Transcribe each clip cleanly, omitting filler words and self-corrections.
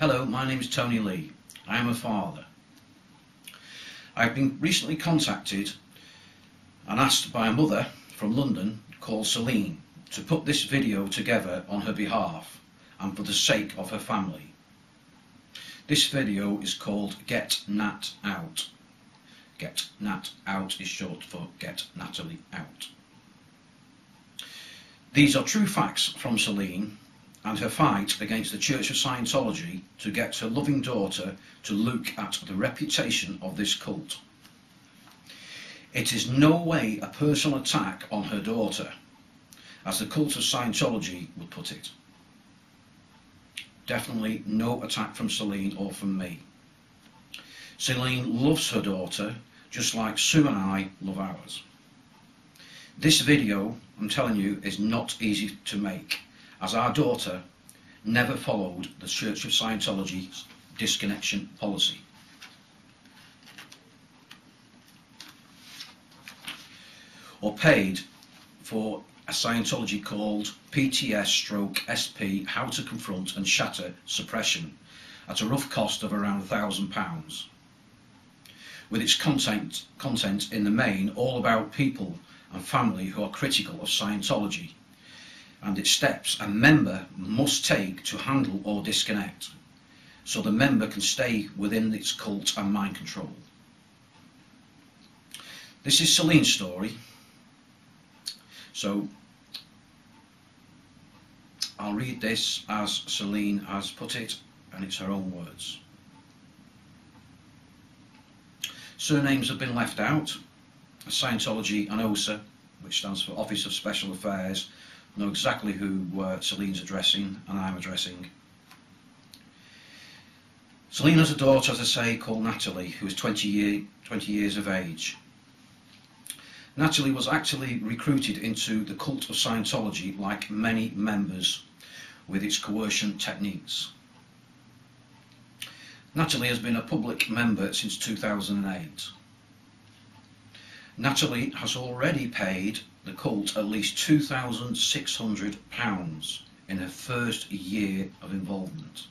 Hello, my name is Tony Lee. I am a father. I have been recently contacted and asked by a mother from London called Celine to put this video together on her behalf and for the sake of her family. This video is called Get Nat Out. Get Nat Out is short for Get Natalie Out. These are true facts from Celine and her fight against the Church of Scientology to get her loving daughter to look at the reputation of this cult. It is no way a personal attack on her daughter, as the cult of Scientology would put it. Definitely no attack from Celine or from me. Celine loves her daughter just like Sue and I love ours. This video, I'm telling you, is not easy to make, as our daughter never followed the Church of Scientology's disconnection policy. Or paid for a Scientology called PTS/SP How to Confront and Shatter Suppression at a rough cost of around £1,000, with its content in the main all about people and family who are critical of Scientology and its steps a member must take to handle or disconnect, so the member can stay within its cult and mind control. This is Celine's story, so I'll read this as Celine has put it, and it's her own words. Surnames have been left out. Scientology and OSA, which stands for Office of Special Affairs, know exactly who Celine's addressing and I'm addressing. Celine has a daughter, as I say, called Natalie, who is 20 years of age. Natalie was actually recruited into the cult of Scientology like many members with its coercion techniques. Natalie has been a public member since 2008. Natalie has already paid the cult at least £2,600 in her first year of involvement.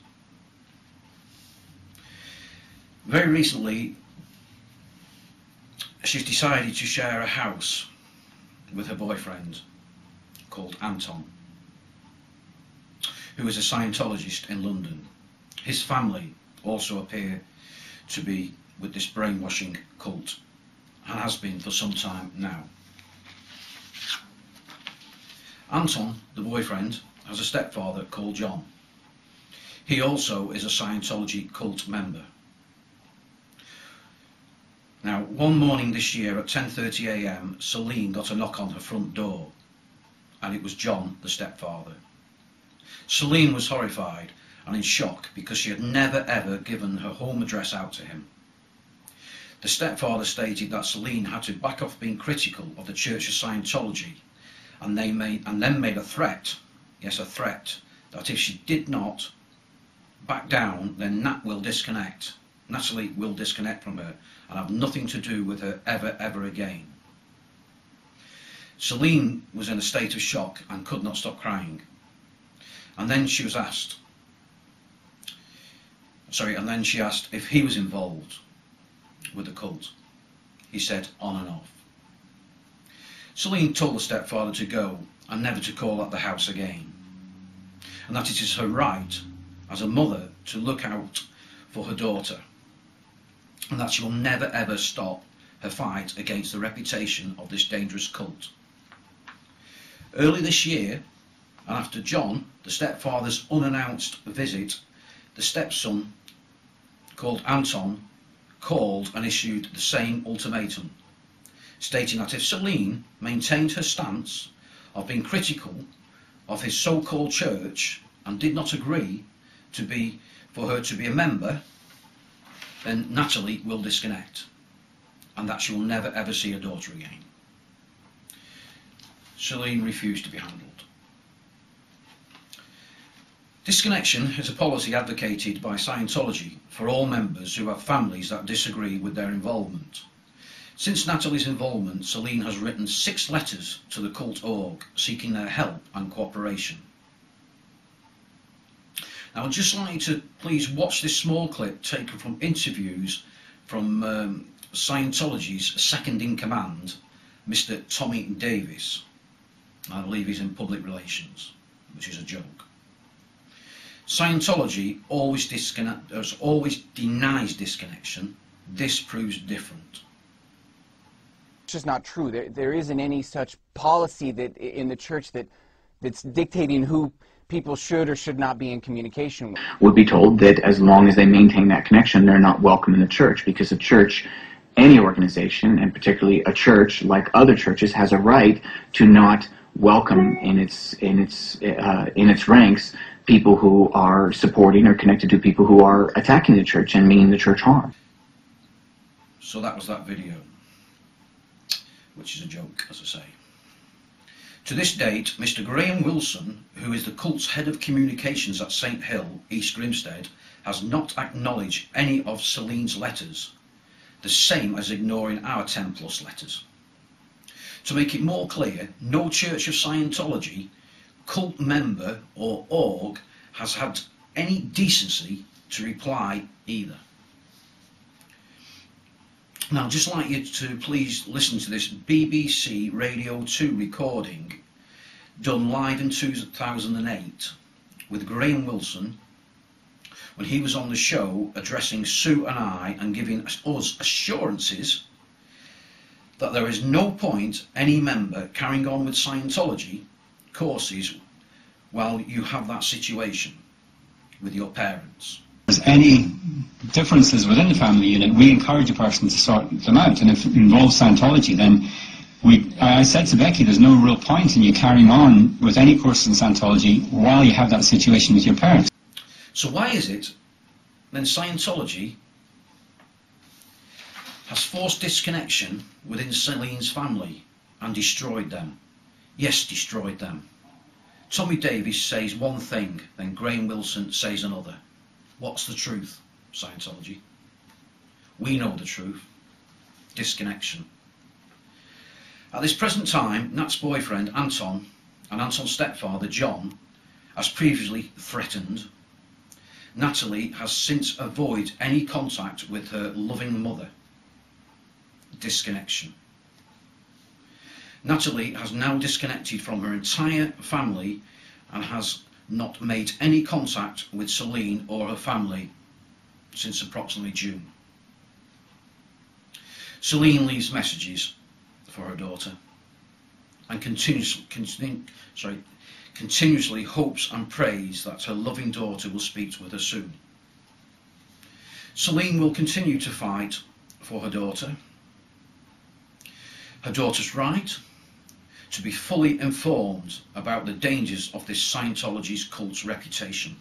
Very recently, she's decided to share a house with her boyfriend called Anton, who is a Scientologist in London. His family also appear to be with this brainwashing cult, and has been for some time now. Anton, the boyfriend, has a stepfather called John. He also is a Scientology cult member. Now, one morning this year at 10:30 AM, Celine got a knock on her front door, and it was John, the stepfather. Celine was horrified and in shock because she had never ever given her home address out to him. The stepfather stated that Celine had to back off being critical of the Church of Scientology, and then made a threat, yes, a threat, that if she did not back down, then Natalie will disconnect from her and have nothing to do with her ever again. Celine was in a state of shock and could not stop crying. And then she asked if he was involved with the cult. He said on and off. Celine told the stepfather to go and never to call at the house again, and that it is her right as a mother to look out for her daughter, and that she will never ever stop her fight against the reputation of this dangerous cult. Early this year, and after John, the stepfather's unannounced visit, the stepson called Anton called and issued the same ultimatum, stating that if Celine maintained her stance of being critical of his so-called church and did not agree for her to be a member, then Natalie will disconnect, and that she will never ever see her daughter again. Celine refused to be handled. Disconnection is a policy advocated by Scientology for all members who have families that disagree with their involvement. Since Natalie's involvement, Celine has written 6 letters to the cult org seeking their help and cooperation. Now I'd just like you to please watch this small clip taken from interviews from Scientology's second in command, Mr. Tommy Davis. I believe he's in public relations, which is a joke. Scientology always denies disconnection. This proves different. It's just not true. There isn't any such policy that in the church that's dictating who people should or should not be in communication with. Would be told that as long as they maintain that connection, they're not welcome in the church, because a church, any organization, and particularly a church like other churches, has a right to not welcome in its ranks people who are supporting or connected to people who are attacking the church and meaning the church harm. So that was that video, which is a joke, as I say. To this date, Mr. Graham Wilson, who is the cult's head of communications at St Hill, East Grinstead, has not acknowledged any of Celine's letters, the same as ignoring our 10+ letters. To make it more clear, no Church of Scientology, cult member or org has had any decency to reply either. Now I'd just like you to please listen to this BBC Radio 2 recording done live in 2008 with Graham Wilson when he was on the show addressing Sue and I and giving us assurances that there is no point any member carrying on with Scientology courses while you have that situation with your parents. If there's any differences within the family unit, we encourage a person to sort them out, and if it involves Scientology, then I said to Becky, there's no real point in you carrying on with any course in Scientology while you have that situation with your parents. So why is it then Scientology has forced disconnection within Celine's family and destroyed them? Yes, destroyed them. Tommy Davis says one thing, then Graham Wilson says another. What's the truth, Scientology? We know the truth. Disconnection. At this present time, Nat's boyfriend Anton and Anton's stepfather John, as previously threatened, Natalie has since avoided any contact with her loving mother. Disconnection. Natalie has now disconnected from her entire family and has not made any contact with Celine or her family since approximately June. Celine leaves messages for her daughter and continuously hopes and prays that her loving daughter will speak with her soon. Celine will continue to fight for her daughter. Her daughter's right to be fully informed about the dangers of this Scientology's cult's reputation.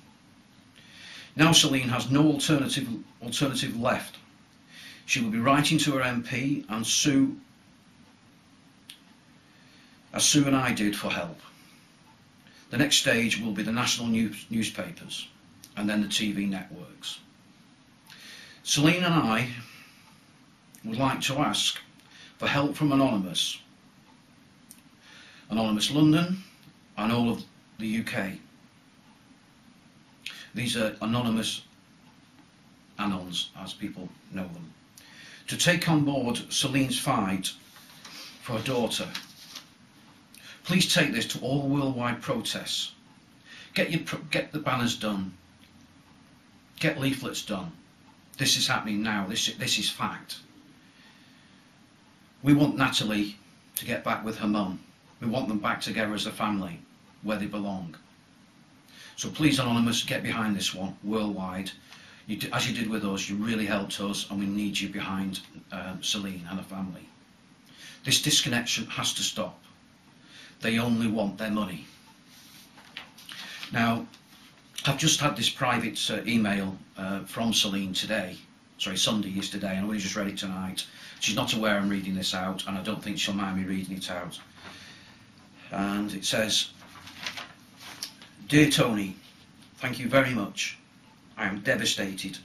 Now Celine has no alternative left. She will be writing to her MP and Sue, as Sue and I did, for help. The next stage will be the national newspapers and then the TV networks. Celine and I would like to ask for help from Anonymous London and all of the UK. These are anonymous Anons, as people know them, to take on board Celine's fight for her daughter. Please take this to all worldwide protests. Get the banners done. Get leaflets done. This is happening now. This is fact. We want Natalie to get back with her mum. We want them back together as a family, where they belong. So please, Anonymous, get behind this one worldwide. As you did with us, you really helped us, and we need you behind Celine and her family. This disconnection has to stop. They only want their money. Now, I've just had this private email from Celine today. Sorry, Sunday yesterday, and I only just read it tonight. She's not aware I'm reading this out, and I don't think she'll mind me reading it out. And it says, "Dear Tony, thank you very much. I am devastated.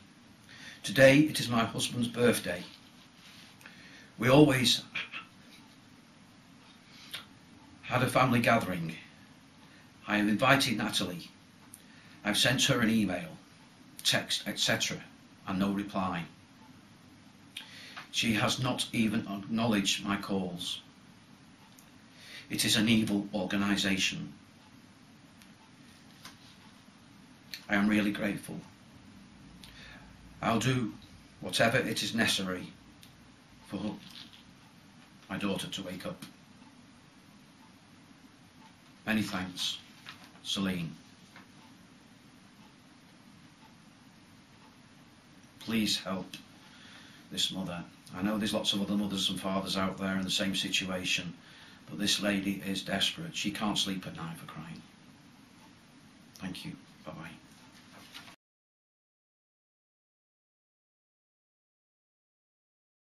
Today it is my husband's birthday. We always had a family gathering. I have invited Natalie. I've sent her an email, text, etc., and no reply. She has not even acknowledged my calls. It is an evil organisation. I am really grateful. I'll do whatever it is necessary for my daughter to wake up. Many thanks, Celine. Please help this mother. I know there's lots of other mothers and fathers out there in the same situation, but this lady is desperate. She can't sleep at night for crying. Thank you. Bye-bye.